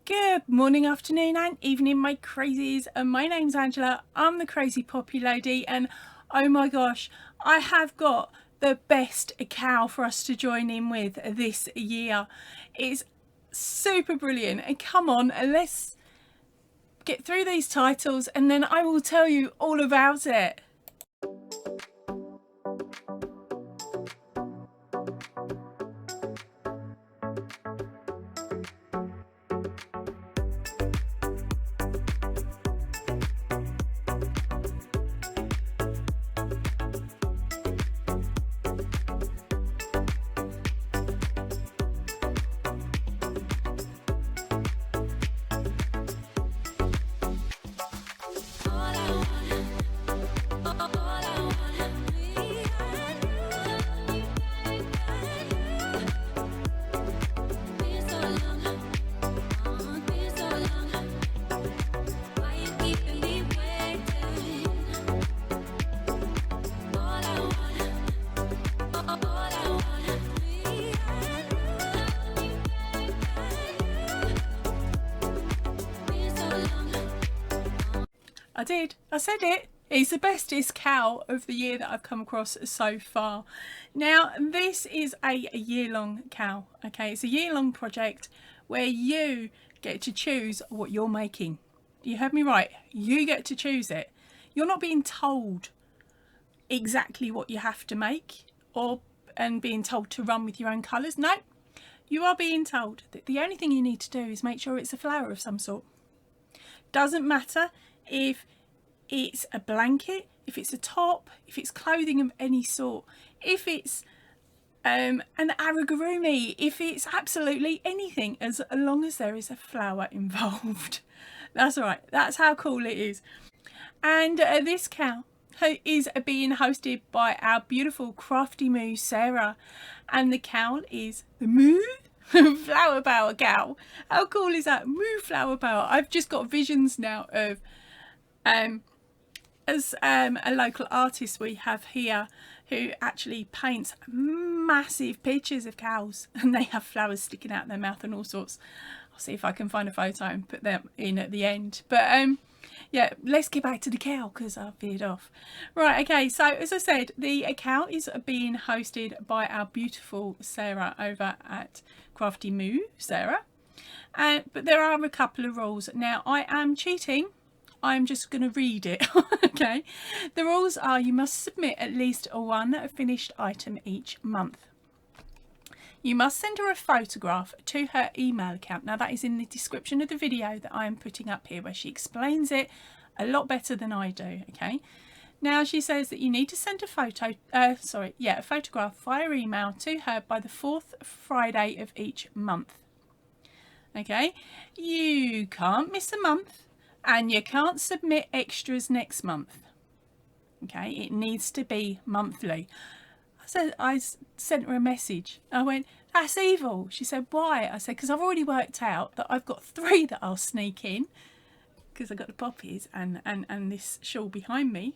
Good morning, afternoon and evening, my crazies. My name's Angela. I'm the Crazy Poppy Lady, and oh my gosh, I have got the best cow for us to join in with this year. It's super brilliant, and come on, let's get through these titles and then I will tell you all about it. I did. I said it. It's the bestest cow of the year that I've come across so far. Now, this is a year-long cow, okay? It's a year-long project where you get to choose what you're making. You heard me right. You get to choose it. You're not being told exactly what you have to make and being told to run with your own colours. No, you are being told that the only thing you need to do is make sure it's a flower of some sort. Doesn't matter if it's a blanket, if it's a top, if it's clothing of any sort, if it's an amigurumi, if it's absolutely anything, as long as there is a flower involved. That's right, that's how cool it is. And this cow is being hosted by our beautiful crafty moo Sarah, and the cow is the moo flower power cow. How cool is that? Moo flower power. I've just got visions now of as a local artist we have here who actually paints massive pictures of cows and they have flowers sticking out their mouth and all sorts. I'll see if I can find a photo and put them in at the end, but yeah, let's get back to the cow because I've veered off. Right, okay, so as I said, the cow is being hosted by our beautiful Sarah over at Crafty Moo Sarah, but there are a couple of rules. Now, I am cheating. I'm just going to read it. Okay, the rules are: you must submit at least one finished item each month. You must send her a photograph to her email account. Now, that is in the description of the video that I am putting up here, where she explains it a lot better than I do. Okay, now she says that you need to send a photograph via email to her by the 4th Friday of each month. Okay, you can't miss a month and you can't submit extras next month. Okay, it needs to be monthly. I sent her a message. I went, that's evil. She said, why? I said, because I've already worked out that I've got 3 that I'll sneak in because I've got the poppies and this shawl behind me.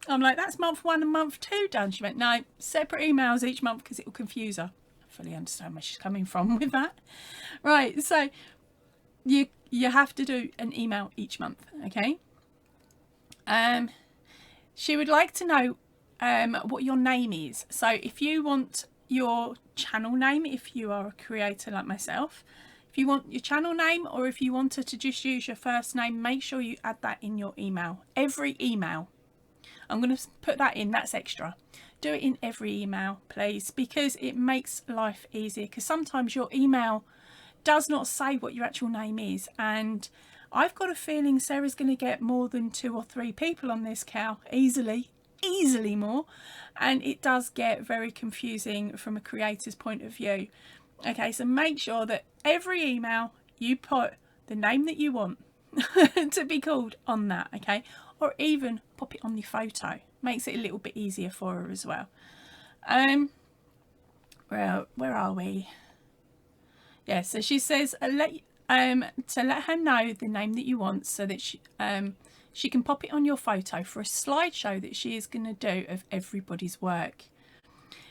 I'm like, that's month 1 and month 2 done. She went, no, separate emails each month because it will confuse her. I fully understand where she's coming from with that. Right, so you have to do an email each month, okay? She would like to know what your name is. So if you want your channel name, if you are a creator like myself, if you want your channel name, or if you want her to just use your first name, make sure you add that in your email. Every email. I'm going to put that in, that's extra. Do it in every email, please, because it makes life easier, because sometimes your email does not say what your actual name is, and I've got a feeling Sarah's going to get more than 2 or 3 people on this cow, easily more, and it does get very confusing from a creator's point of view. Okay, so make sure that every email you put the name that you want to be called on that, okay, or even pop it on the photo. Makes it a little bit easier for her as well. Well, where are we? Yeah, so she says to let her know the name that you want, so that she can pop it on your photo for a slideshow that she is going to do of everybody's work.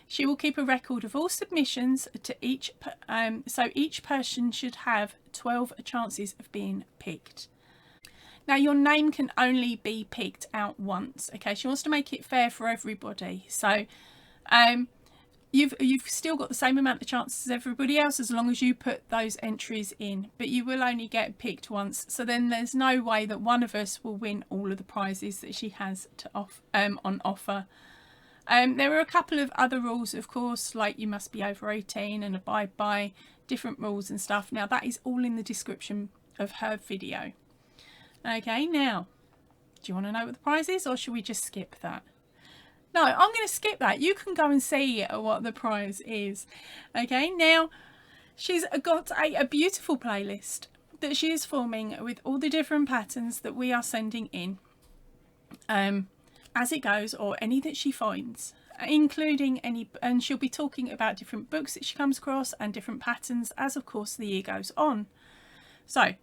She will keep a record of all submissions to each, so each person should have 12 chances of being picked. Now your name can only be picked out once. Okay, she wants to make it fair for everybody. So you've still got the same amount of chances as everybody else as long as you put those entries in, but you will only get picked once. So then there's no way that one of us will win all of the prizes that she has to on offer. There are a couple of other rules, of course, like you must be over 18 and abide by different rules and stuff. Now that is all in the description of her video. Okay, now, do you want to know what the prize is, or should we just skip that? No, I'm going to skip that. You can go and see what the prize is. Okay, now, she's got a beautiful playlist that she is forming with all the different patterns that we are sending in as it goes, or any that she finds, including any, and she'll be talking about different books that she comes across and different patterns as, of course, the year goes on. So,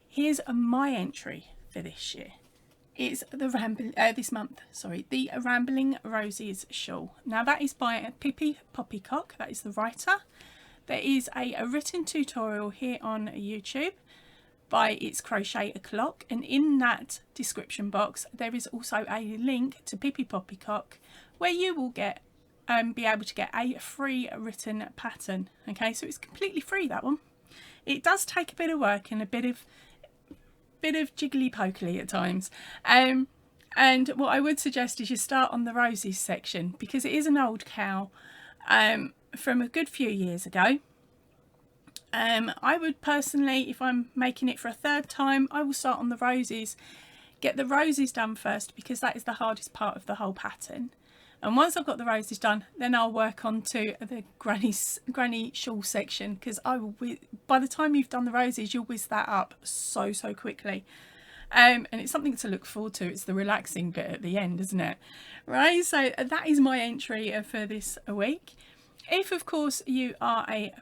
here's my entry for this year. It's the the Rambling Roses shawl. Now that is by Hippy Poppycock. That is the writer. There is a written tutorial here on YouTube by It's Crochet O'Clock, and in that description box there is also a link to Hippy Poppycock where you will get be able to get a free written pattern. Okay, so it's completely free, that one. It does take a bit of work and a bit of jiggly pokely at times, and what I would suggest is you start on the roses section, because it is an old cow from a good few years ago. I would personally, if I'm making it for a third time, I will start on the roses, get the roses done first, because that is the hardest part of the whole pattern. And once I've got the roses done, then I'll work on to the granny shawl section, because I will, by the time you've done the roses, you'll whiz that up so quickly. And it's something to look forward to. It's the relaxing bit at the end, isn't it? Right, so that is my entry for this week. If, of course, you are a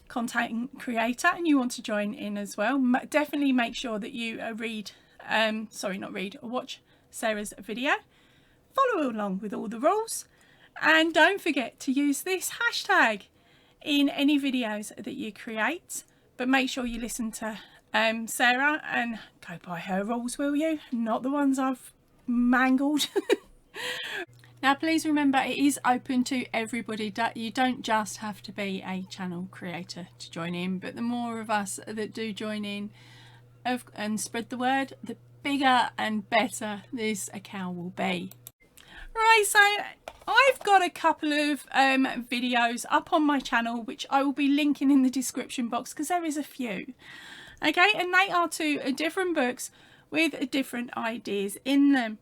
content creator and you want to join in as well, definitely make sure that you watch Sarah's video. Follow along with all the rules, and don't forget to use this hashtag in any videos that you create, but make sure you listen to Sarah and go by her rules, will you? Not the ones I've mangled. Now please remember, it is open to everybody. You don't just have to be a channel creator to join in, but the more of us that do join in and spread the word, the bigger and better this account will be. Right, so I've got a couple of videos up on my channel which I will be linking in the description box, because there is a few. Okay, and they are two different books with different ideas in them.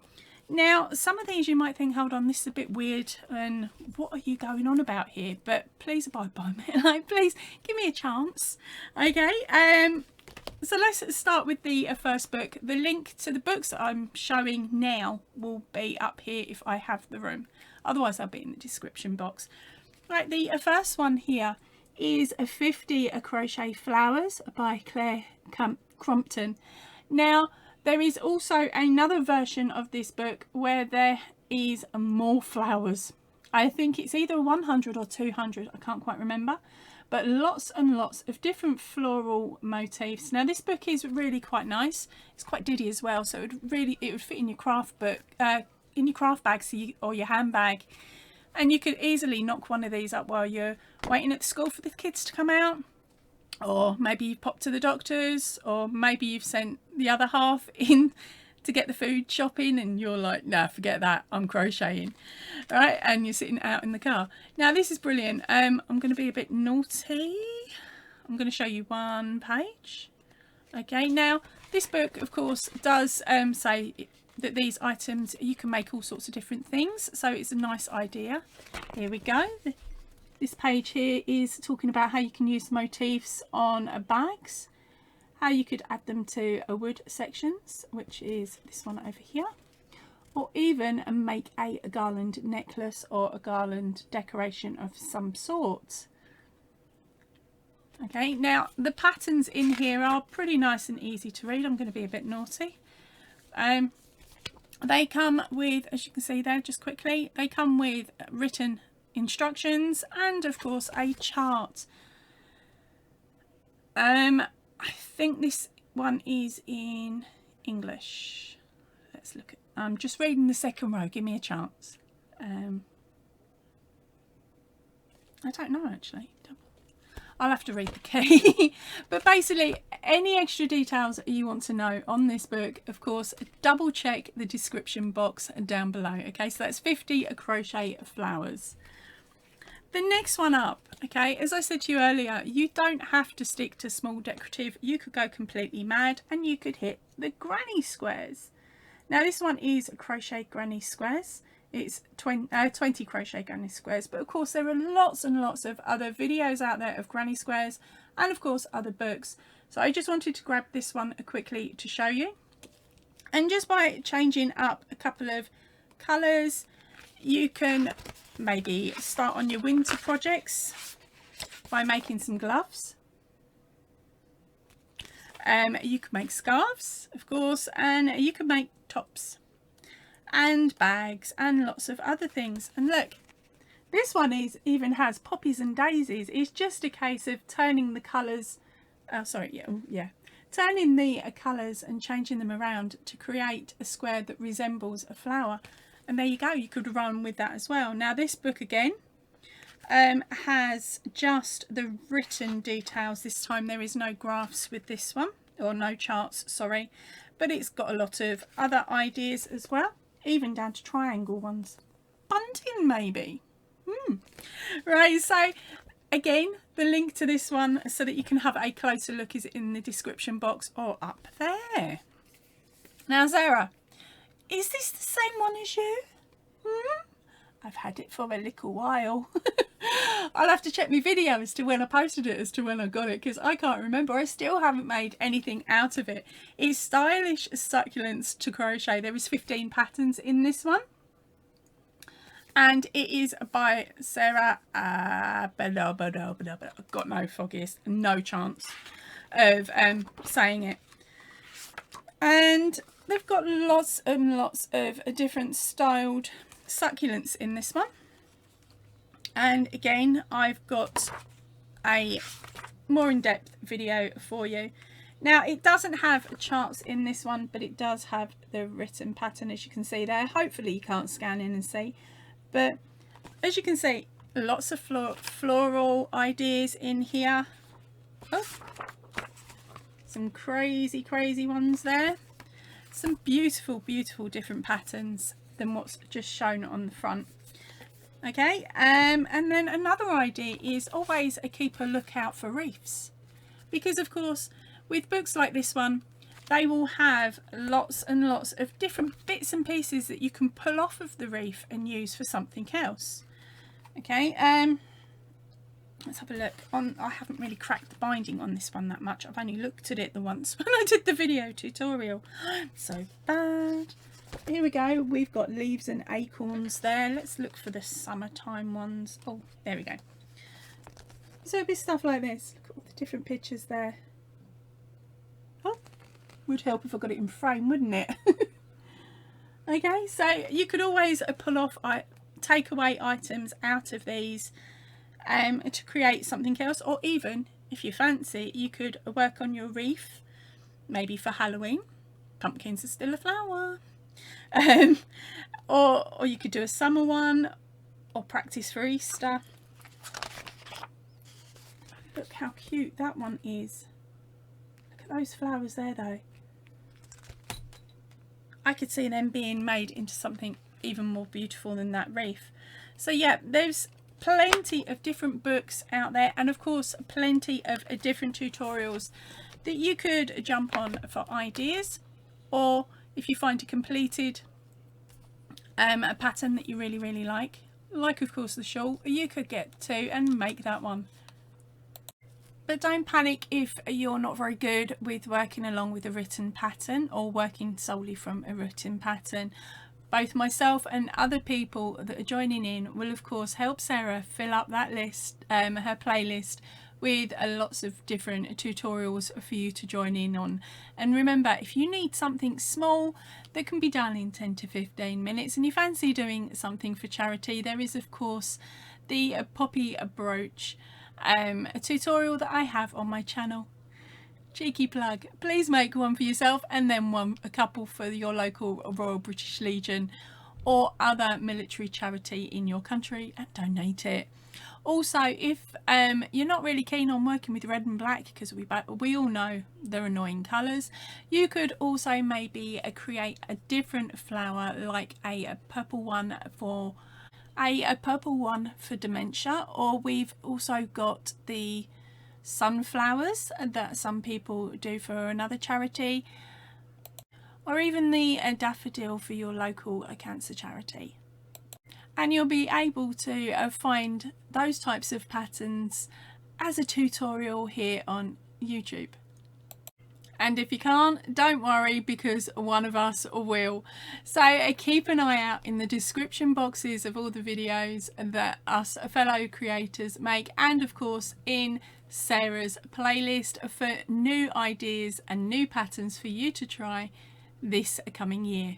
Now, some of these you might think, hold on, this is a bit weird and what are you going on about here? But please abide by me. Like, please give me a chance. Okay, so let's start with the first book. The link to the books that I'm showing now will be up here if I have the room. Otherwise, they'll be in the description box. Right, the first one here is 50 Crochet Flowers by Claire Crompton. Now, there is also another version of this book where there is more flowers. I think it's either 100 or 200, I can't quite remember. But lots and lots of different floral motifs. Now this book is really quite nice. It's quite diddy as well, so it would fit in your craft book, in your craft bag, or your handbag, and you could easily knock one of these up while you're waiting at the school for the kids to come out, or maybe you've popped to the doctor's, or maybe you've sent the other half in to get the food shopping and you're like, nah, forget that, I'm crocheting, right? And you're sitting out in the car. Now this is brilliant. I'm going to be a bit naughty. I'm going to show you one page. Okay, now this book of course does say that these items, you can make all sorts of different things, so it's a nice idea. Here we go. This page here is talking about how you can use motifs on bags, how you could add them to wood sections, which is this one over here, or even make a garland necklace or a garland decoration of some sort. Okay, now the patterns in here are pretty nice and easy to read. I'm going to be a bit naughty. They come with, as you can see there, just quickly, they come with written instructions and of course a chart. I think this one is in English. Let's look at, I'm just reading the second row, give me a chance. I don't know actually. I'll have to read the key. But basically, any extra details you want to know on this book, of course, double check the description box down below. Okay, so that's 50 crochet flowers. The next one up, okay, as I said to you earlier, you don't have to stick to small decorative. You could go completely mad and you could hit the granny squares. Now this one is crochet granny squares. It's 20 crochet granny squares, but of course there are lots and lots of other videos out there of granny squares and of course other books. So I just wanted to grab this one quickly to show you. And just by changing up a couple of colours, you can maybe start on your winter projects by making some gloves. You can make scarves, of course, and you can make tops and bags and lots of other things. And look, this one even has poppies and daisies. It's just a case of turning the colours, turning the colours and changing them around to create a square that resembles a flower. And there you go, you could run with that as well. Now this book again has just the written details. This time there is no graphs with this one, or no charts, sorry, but it's got a lot of other ideas as well, even down to triangle ones. Bunting maybe. Right, so again, the link to this one so that you can have a closer look is in the description box or up there. Now Sarah, is this the same one as you? I've had it for a little while. I'll have to check my video as to when I posted it as to when I got it, because I can't remember. I still haven't made anything out of it. It's stylish succulents to crochet. There is 15 patterns in this one, and it is by Sarah. I've got no foggiest, no chance of saying it. And they've got lots and lots of different styled succulents in this one. And again, I've got a more in-depth video for you. Now it doesn't have charts in this one, but it does have the written pattern, as you can see there. Hopefully you can't scan in and see, but as you can see, lots of floral ideas in here. Oh, some crazy ones there. Some beautiful different patterns than what's just shown on the front. Okay, and then another idea is always keep a lookout for reefs, because of course with books like this one, they will have lots and lots of different bits and pieces that you can pull off of the reef and use for something else. Okay, let's have a look. I haven't really cracked the binding on this one that much. I've only looked at it the once when I did the video tutorial. I'm so bad. Here we go, we've got leaves and acorns there. Let's look for the summertime ones. Oh, there we go. So it'll be stuff like this. Look at all the different pictures there. Oh, would help if I got it in frame, wouldn't it? Okay, so you could always pull off, take away items out of these to create something else, or even if you fancy, you could work on your reef, maybe for Halloween. Pumpkins are still a flower. Or you could do a summer one, or practice for Easter. Look how cute that one is. Look at those flowers there though. I could see them being made into something even more beautiful than that reef. So yeah, there's plenty of different books out there, and of course plenty of different tutorials that you could jump on for ideas, or if you find a completed a pattern that you really like of course the shawl, you could get to and make that one. But don't panic if you're not very good with working along with a written pattern or working solely from a written pattern. Both myself and other people that are joining in will of course help Sarah fill up that list, her playlist, with lots of different tutorials for you to join in on. And remember, if you need something small that can be done in 10 to 15 minutes and you fancy doing something for charity, there is of course the poppy brooch a tutorial that I have on my channel. cheeky plug, please make one for yourself and then a couple for your local Royal British Legion or other military charity in your country and donate it. Also, if you're not really keen on working with red and black, because we all know they're annoying colours, you could also maybe create a different flower, like a purple one for dementia, or we've also got the sunflowers that some people do for another charity, or even the daffodil for your local cancer charity. And you'll be able to find those types of patterns as a tutorial here on YouTube. And if you can't, don't worry, because one of us will. So keep an eye out in the description boxes of all the videos that us fellow creators make, and of course in Sarah's playlist for new ideas and new patterns for you to try this coming year.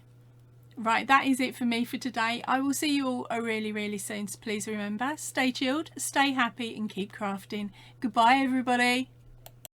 Right, that is it for me for today. I will see you all really soon. So please remember, stay chilled, stay happy and keep crafting. Goodbye everybody.